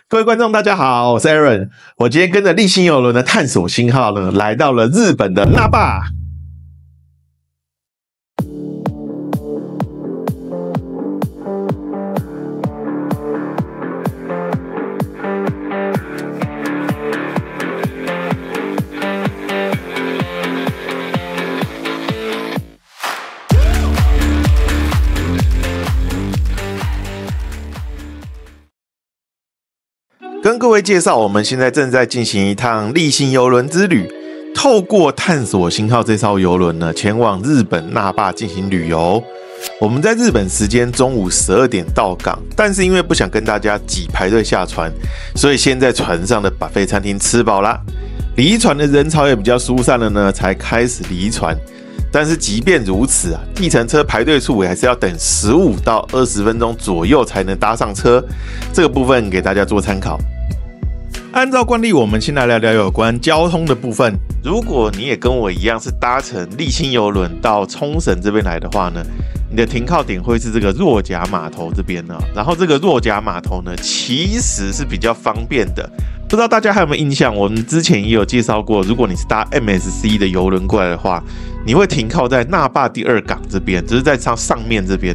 各位观众，大家好，我是 Aaron。我今天跟着立新邮轮的探索星号呢，来到了日本的那霸。跟各位介绍，我们现在正在进行一趟立新邮轮之旅，透过探索星号这艘邮轮呢，前往日本那霸进行旅游。我们在日本时间中午12点到港，但是因为不想跟大家挤排队下船，所以先在船上的buffet餐厅吃饱啦。离船的人潮也比较疏散了呢，才开始离船。但是即便如此啊，计程车排队数也还是要等15到20分钟左右才能搭上车，这个部分给大家做参考。按照惯例，我们先来聊聊有关交通的部分。如果你也跟我一样是搭乘立新邮轮到冲绳这边来的话呢，你的停靠点会是这个若甲码头这边呢。然后这个若甲码头呢，其实是比较方便的。不知道大家还有没有印象？我们之前也有介绍过，如果你是搭 MSC 的邮轮过来的话，你会停靠在那霸第2港这边，就是在上面这边。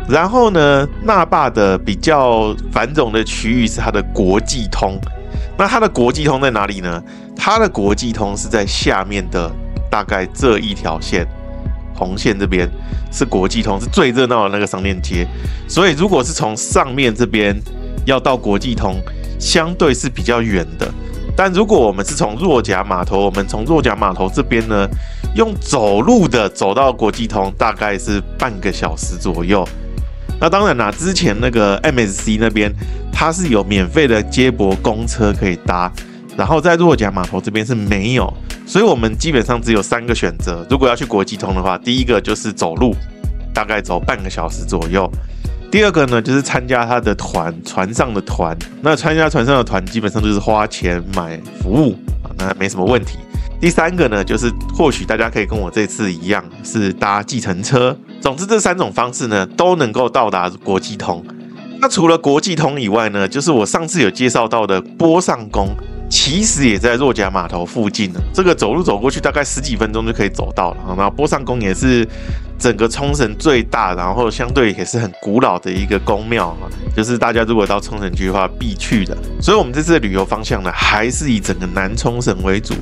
然后呢，那霸的比较繁荣的区域是它的国际通。那它的国际通在哪里呢？它的国际通是在下面的大概这一条线，红线这边是国际通，是最热闹的那个商店街。所以如果是从上面这边要到国际通，相对是比较远的。但如果我们是从若甲码头，我们从若甲码头这边呢，用走路的走到国际通，大概是半个小时左右。那当然啦，之前那个 MSC 那边它是有免费的接驳公车可以搭，然后在若甲码头这边是没有，所以我们基本上只有3个选择。如果要去国际通的话，第一个就是走路，大概走半个小时左右；第二个呢，就是参加他的团，船上的团。那参加船上的团基本上就是花钱买服务啊，那没什么问题。第3个呢，就是或许大家可以跟我这次一样，是搭计程车。总之，这3种方式呢，都能够到达国际通。那除了国际通以外呢，就是我上次有介绍到的波上宫，其实也在若甲码头附近了。这个走路走过去大概10几分钟就可以走到了。然后波上宫也是整个冲绳最大，然后相对也是很古老的一个宫庙，就是大家如果到冲绳去的话必去的。所以我们这次的旅游方向呢，还是以整个南冲绳为主。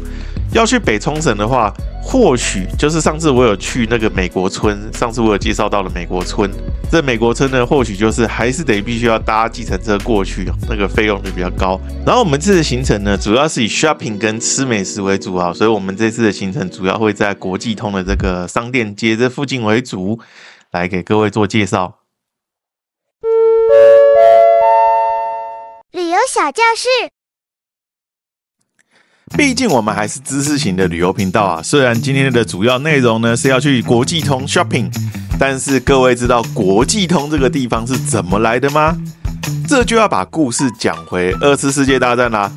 要去北冲绳的话，或许就是上次我有去那个美国村，上次我有介绍到了美国村。这美国村呢，或许就是还是必须要搭计程车过去，那个费用就比较高。然后我们这次的行程呢，主要是以 shopping 跟吃美食为主啊，所以我们这次的行程主要会在国际通的这个商店街这附近为主，来给各位做介绍。旅游小教室。毕竟我们还是知识型的旅游频道啊，虽然今天的主要内容呢是要去国际通 shopping， 但是各位知道国际通这个地方是怎么来的吗？这就要把故事讲回2次世界大战啦。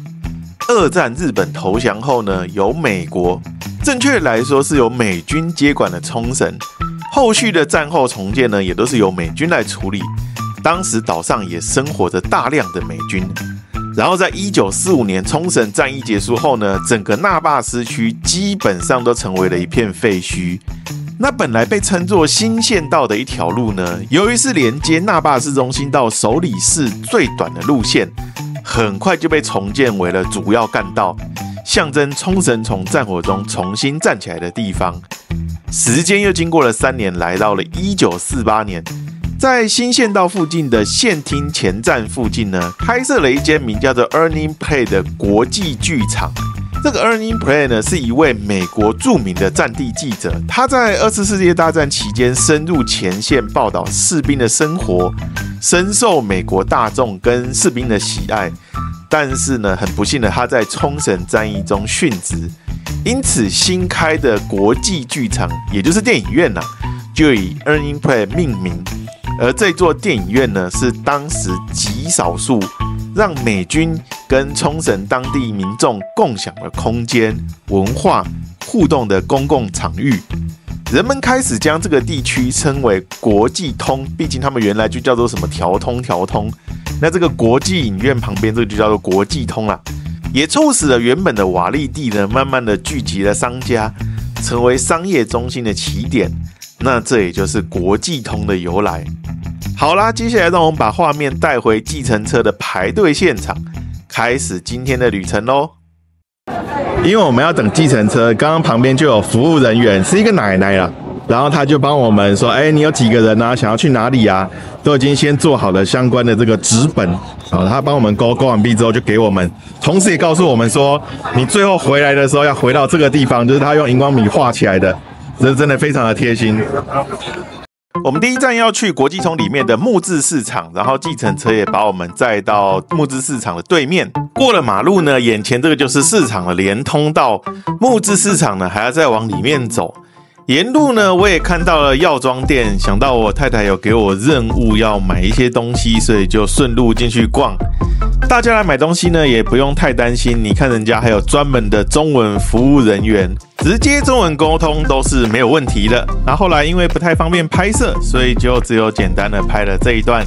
2战日本投降后呢，由美国，正确来说是由美军接管了冲绳，后续的战后重建呢，也都是由美军来处理。当时岛上也生活着大量的美军。然后在1945年冲绳战役结束后呢，整个那霸市区基本上都成为了一片废墟。那本来被称作新县道的一条路呢，由于是连接那霸市中心到首里市最短的路线，很快就被重建为了主要干道，象征冲绳从战火中重新站起来的地方。时间又经过了3年，来到了1948年。在新县道附近的县厅前站附近呢，开设了一间名叫做 Ernie Play 的国际剧场。这个 Ernie Play 呢，是一位美国著名的战地记者，他在2次世界大战期间深入前线报道士兵的生活，深受美国大众跟士兵的喜爱。但是呢，很不幸的，他在冲绳战役中殉职，因此新开的国际剧场，也就是电影院就以 Ernie Play 命名。而这座电影院呢，是当时极少数让美军跟冲绳当地民众共享的空间、文化互动的公共场域。人们开始将这个地区称为国际通，毕竟他们原来就叫做什么条通。那这个国际影院旁边这个就叫做国际通啦，也促使了原本的瓦砾地呢，慢慢的聚集了商家，成为商业中心的起点。那这也就是国际通的由来。好啦，接下来让我们把画面带回计程车的排队现场，开始今天的旅程咯。因为我们要等计程车，刚刚旁边就有服务人员，是一个奶奶啦，然后他就帮我们说，你有几个人啊？想要去哪里啊？都已经先做好了相关的这个纸本，好，他帮我们勾完毕之后就给我们，同时也告诉我们说，你最后回来的时候要回到这个地方，就是他用荧光笔画起来的，这真的非常的贴心。我们第一站要去国际通里面的木质市场，然后计程车也把我们载到木质市场的对面。过了马路呢，眼前这个就是市场的连通道，木质市场呢还要再往里面走。沿路呢，我也看到了药妆店，想到我太太有给我任务要买一些东西，所以就顺路进去逛。大家来买东西呢，也不用太担心，你看人家还有专门的中文服务人员，直接中文沟通都是没有问题的。那后来因为不太方便拍摄，所以就只有简单的拍了这一段。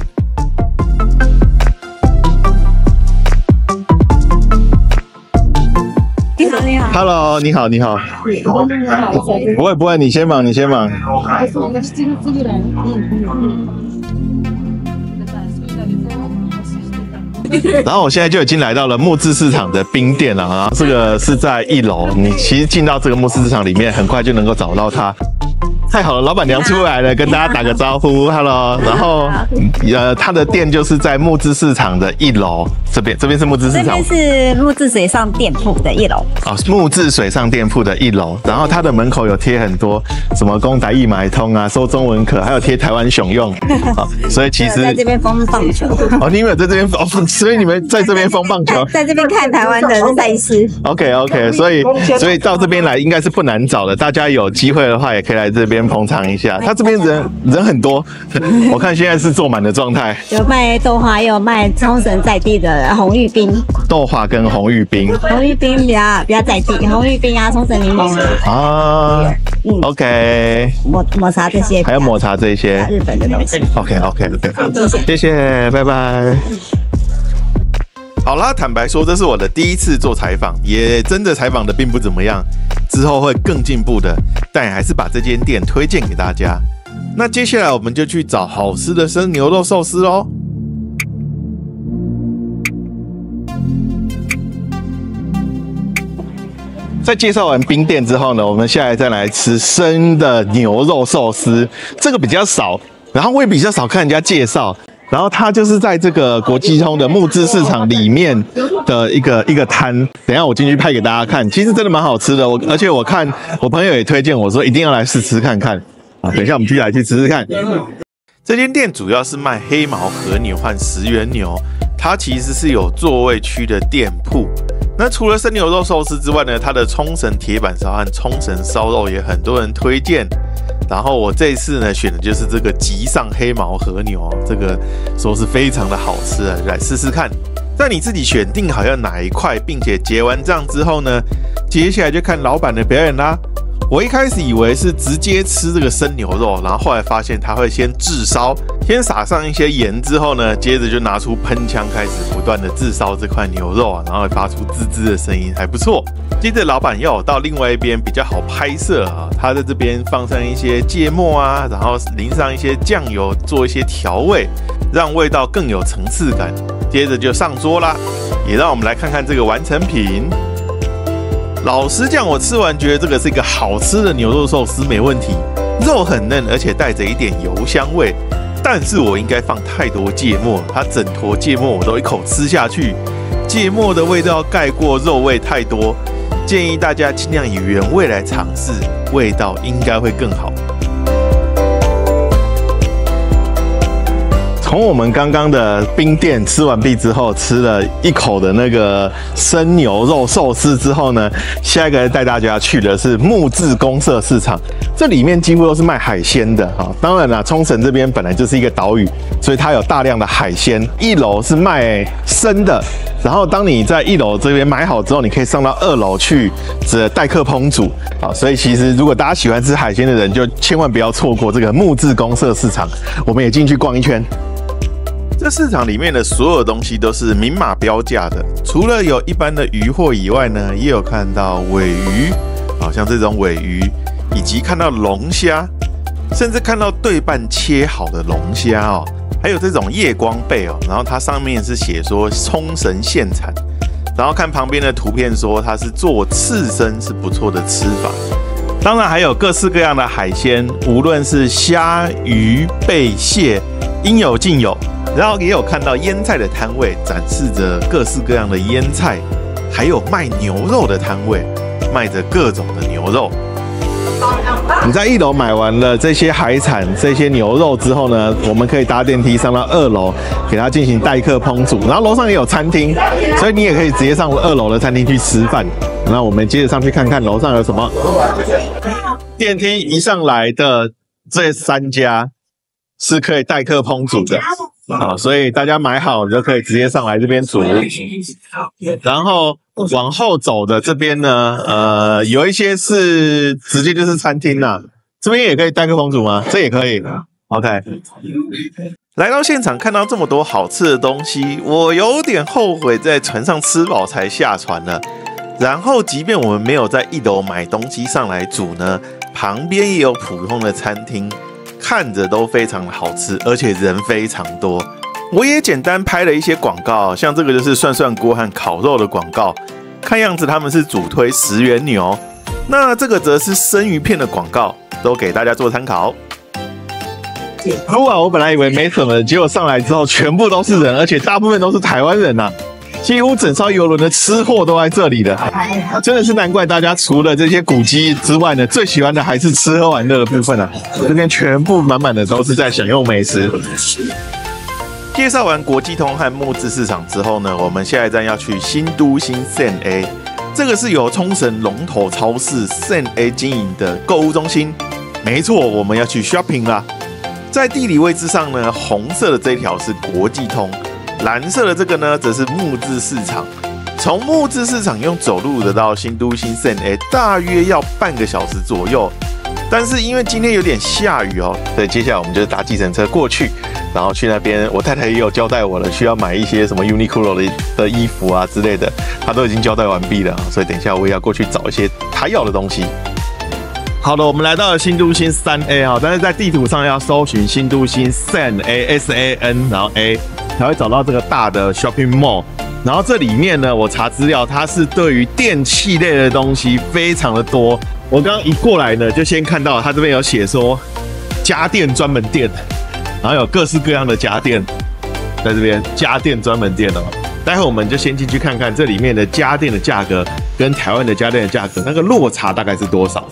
你好 ，Hello， 你好。不会，你先忙。然后我现在就已经来到了木质市场的冰店了，然后这个是在1楼，你其实进到这个木质市场里面，很快就能够找到它。太好了，老板娘出来了，跟大家打个招呼 ，Hello。然后，他的店就是在木质市场的1楼，这边是木质市场，这边是木质水上店铺的1楼。哦，木质水上店铺的1楼。然后它的门口有贴很多什么供台语买通啊，收中文课，还有贴台湾熊用。所以其实在这边封棒球。哦，你们有在这边所以你们在这边封棒球，在这边看台湾的赛事。OK， 所以到这边来应该是不难找的，大家有机会的话也可以来这边捧场一下。他这边人很多，我看现在是坐满的状态。有卖豆花，也有卖冲绳在地的红玉冰。豆花跟红玉冰。红玉冰比较在地，红玉冰啊，冲绳柠檬啊。OK。抹茶这些。还有抹茶这些。日本的东西。OK， 谢谢，拜拜。好啦，坦白说，这是我的第一次做采访，也真的采访的并不怎么样，之后会更进步的，但还是把这间店推荐给大家。那接下来我们就去找好吃的生牛肉寿司咯。在介绍完冰店之后呢，我们下来再来吃生的牛肉寿司，这个比较少，然后我也比较少看人家介绍。然后它就是在这个国际通的木质市场里面的一个摊，等一下我进去拍给大家看，其实真的蛮好吃的。而且我看我朋友也推荐我说一定要来试吃看看啊。等一下我们去吃吃看。这间店主要是卖黑毛和牛和10元牛，它其实是有座位区的店铺。那除了生牛肉寿司之外呢，它的冲绳铁板烧和冲绳烧肉也很多人推荐。然后我这一次呢选的就是这个极上黑毛和牛，这个说是非常的好吃啊，来试试看。在你自己选定好要哪一块，并且结完账之后呢，接下来就看老板的表演啦。我一开始以为是直接吃这个生牛肉，然后后来发现他会先炙烧，先撒上一些盐之后呢，接着就拿出喷枪开始不断的炙烧这块牛肉啊，然后会发出滋滋的声音，还不错。接着老板要我到另外一边比较好拍摄啊，他在这边放上一些芥末啊，然后淋上一些酱油，做一些调味，让味道更有层次感。接着就上桌啦，也让我们来看看这个完成品。老实讲，我吃完觉得这个是一个好吃的牛肉寿司，没问题，肉很嫩，而且带着一点油香味。但是我应该放太多芥末，它整坨芥末我都一口吃下去，芥末的味道盖过肉味太多。建议大家尽量以原味来尝试，味道应该会更好。从我们刚刚的冰店吃完毕之后，吃了一口的那个生牛肉寿司之后呢，下一个带大家去的是木质公社市场，这里面几乎都是卖海鲜的哈。当然啦，冲绳这边本来就是一个岛屿，所以它有大量的海鲜。1楼是卖生的，然后当你在1楼这边买好之后，你可以上到2楼去代客烹煮啊。所以其实如果大家喜欢吃海鲜的人，就千万不要错过这个木质公社市场。我们也进去逛一圈。这市场里面的所有东西都是明码标价的，除了有一般的鱼货以外呢，也有看到鲔鱼，好像这种鲔鱼，以及看到龙虾，甚至看到对半切好的龙虾哦，还有这种夜光贝哦，然后它上面是写说冲绳现产，然后看旁边的图片说它是做刺身是不错的吃法。当然还有各式各样的海鲜，无论是虾、鱼、贝、蟹，应有尽有。然后也有看到腌菜的摊位，展示着各式各样的腌菜，还有卖牛肉的摊位，卖着各种的牛肉。你在1楼买完了这些海产、这些牛肉之后呢，我们可以搭电梯上到2楼，给它进行代客烹煮。然后楼上也有餐厅，所以你也可以直接上2楼的餐厅去吃饭。那我们接着上去看看楼上有什么。电梯一上来的这3家是可以代客烹煮的。好，所以大家买好就可以直接上来这边煮。然后往后走的这边呢，有一些是直接就是餐厅啦，这边也可以代客烹煮吗？这也可以。OK， 来到现场看到这么多好吃的东西，我有点后悔在船上吃饱才下船了。然后，即便我们没有在1楼买东西上来煮呢，旁边也有普通的餐厅。看着都非常的好吃，而且人非常多。我也简单拍了一些广告，像这个就是涮涮锅和烤肉的广告，看样子他们是主推10元牛。那这个则是生鱼片的广告，都给大家做参考。我本来以为没什么，结果上来之后全部都是人，而且大部分都是台湾人啊。几乎整艘邮轮的吃货都在这里的，真的是难怪大家除了这些古迹之外呢，最喜欢的还是吃喝玩乐的部分啊。这边全部满满的都是在享用美食。介绍完国际通和木质市场之后呢，我们下一站要去新都新 SEN-A， 这个是由冲绳龙头超市 SEN-A 经营的购物中心。没错，我们要去 shopping 啦。在地理位置上呢，红色的这一条是国际通。蓝色的这个呢，则是木质市场。从木质市场用走路的到新都新 SEN-A 大约要半个小时左右。但是因为今天有点下雨哦，所以接下来我们就搭计程车过去，然后去那边。我太太也有交代我了，需要买一些什么 Uniqlo 的衣服啊之类的，她都已经交代完毕了，所以等一下我也要过去找一些她要的东西。好的，我们来到了新都新 3A 啊，但是在地图上要搜寻新都新 SEN-A SAN， 然后 A。才会找到这个大的 shopping mall， 然后这里面呢，我查资料，它是对于电器类的东西非常的多。我刚刚一过来呢，就先看到它这边有写说家电专门店，然后有各式各样的家电在这边，家电专门店哦。待会我们就先进去看看这里面的家电的价格跟台湾的家电的价格那个落差大概是多少。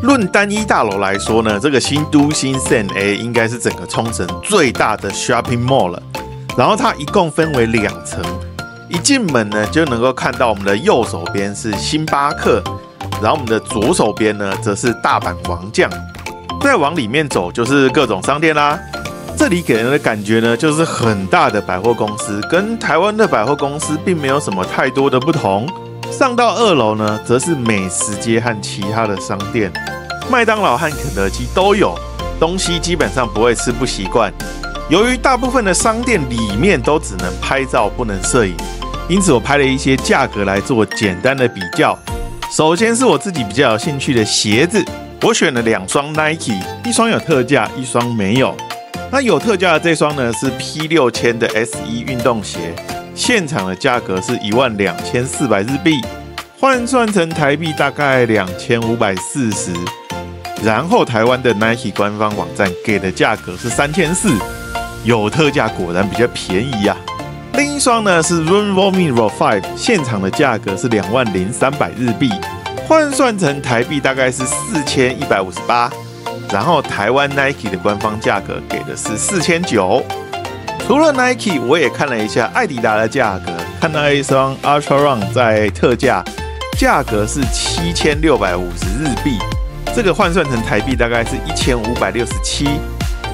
论单一大楼来说呢，这个新都新 SEN-A 应该是整个冲绳最大的 shopping mall 了。然后它一共分为2层，一进门呢就能够看到我们的右手边是星巴克，然后我们的左手边呢则是大阪王将。再往里面走就是各种商店啦。这里给人的感觉呢就是很大的百货公司，跟台湾的百货公司并没有什么太多的不同。上到2楼呢，则是美食街和其他的商店，麦当劳和肯德基都有，东西基本上不会吃不习惯。由于大部分的商店里面都只能拍照不能摄影，因此我拍了一些价格来做简单的比较。首先是我自己比较有兴趣的鞋子，我选了2双 Nike， 一双有特价，一双没有。那有特价的这双呢是 P6000 的 S1 运动鞋，现场的价格是12400日币，换算成台币大概2540。然后台湾的 Nike 官方网站给的价格是3400，有特价果然比较便宜啊。另一双呢是 Run Vomero 5， 现场的价格是20300日币，换算成台币大概是4158。然后台湾 Nike 的官方价格给的是4900。除了 Nike， 我也看了一下艾迪达的价格，看到一双 Ultra Run 在特价，价格是7650日币，这个换算成台币大概是1567。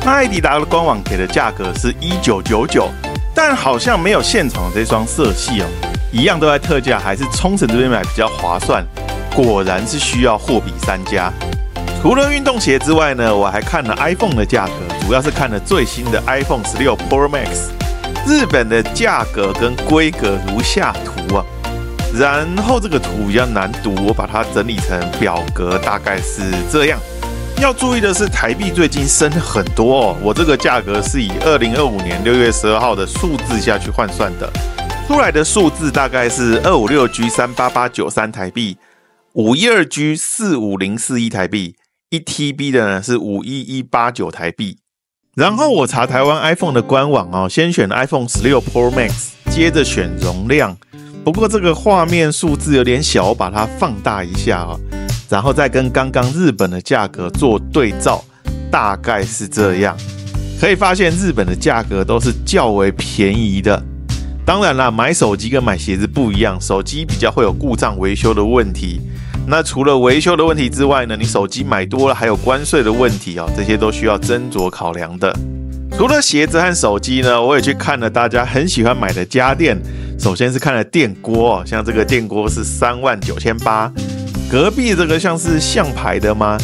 那艾迪达的官网给的价格是1999，但好像没有现场的这双色系哦，一样都在特价，还是冲绳这边买比较划算。果然是需要货比三家。除了运动鞋之外呢，我还看了 iPhone 的价格，主要是看了最新的 iPhone 16 Pro Max。日本的价格跟规格如下图啊，然后这个图比较难读，我把它整理成表格，大概是这样。要注意的是，台币最近升很多哦。我这个价格是以2025年6月12号的数字下去换算的，出来的数字大概是 256G 38893台币，512G 45041台币，1TB 的呢是51189台币。然后我查台湾 iPhone 的官网哦，先选 iPhone 16 Pro Max， 接着选容量。不过这个画面数字有点小，我把它放大一下哦。然后再跟刚刚日本的价格做对照，大概是这样。可以发现日本的价格都是较为便宜的。当然啦，买手机跟买鞋子不一样，手机比较会有故障维修的问题。那除了维修的问题之外呢，你手机买多了还有关税的问题哦，这些都需要斟酌考量的。除了鞋子和手机呢，我也去看了大家很喜欢买的家电。首先是看了电锅哦，像这个电锅是39800。隔壁这个像是象牌的吗？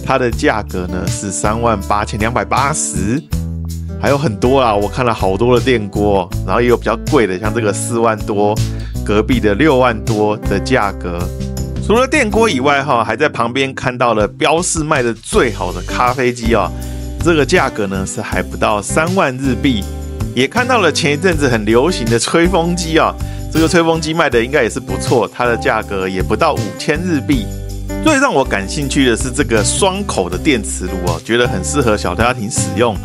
它的价格呢是38280，还有很多啦，我看了好多的电锅，然后也有比较贵的，像这个4万多，隔壁的6万多的价格。除了电锅以外还在旁边看到了标示卖的最好的咖啡机哦，这个价格呢是还不到3万日币。也看到了前一阵子很流行的吹风机哦。这个吹风机卖的应该也是不错，它的价格也不到5000日币。最让我感兴趣的是这个双口的电磁炉哦，觉得很适合小家庭使用，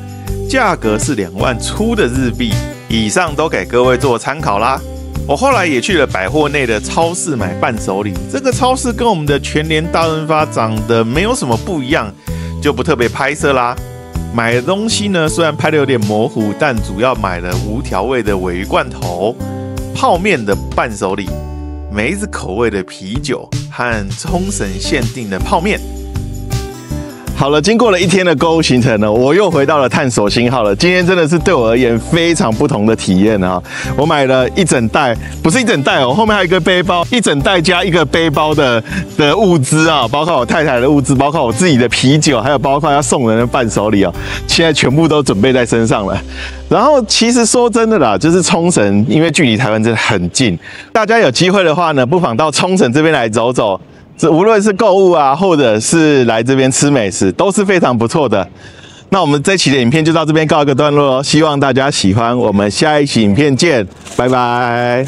价格是2万出的日币。以上都给各位做参考啦。我后来也去了百货内的超市买伴手礼，这个超市跟我们的全联大润发长得没有什么不一样，就不特别拍摄啦。买的东西呢，虽然拍的有点模糊，但主要买了无调味的鲔鱼罐头、泡面的伴手礼、梅子口味的啤酒和冲绳限定的泡面。好了，经过了一天的购物行程呢，我又回到了探索星号了。今天真的是对我而言非常不同的体验啊！我买了一整袋，不是一整袋哦，后面还有一个背包，一整袋加一个背包的物资啊，包括我太太的物资，包括我自己的啤酒，还有包括要送人的伴手礼哦，现在全部都准备在身上了。然后其实说真的啦，就是冲绳，因为距离台湾真的很近，大家有机会的话呢，不妨到冲绳这边来走走。无论是购物啊，或者是来这边吃美食，都是非常不错的。那我们这期的影片就到这边告一个段落咯，希望大家喜欢，我们下一期影片见，拜拜。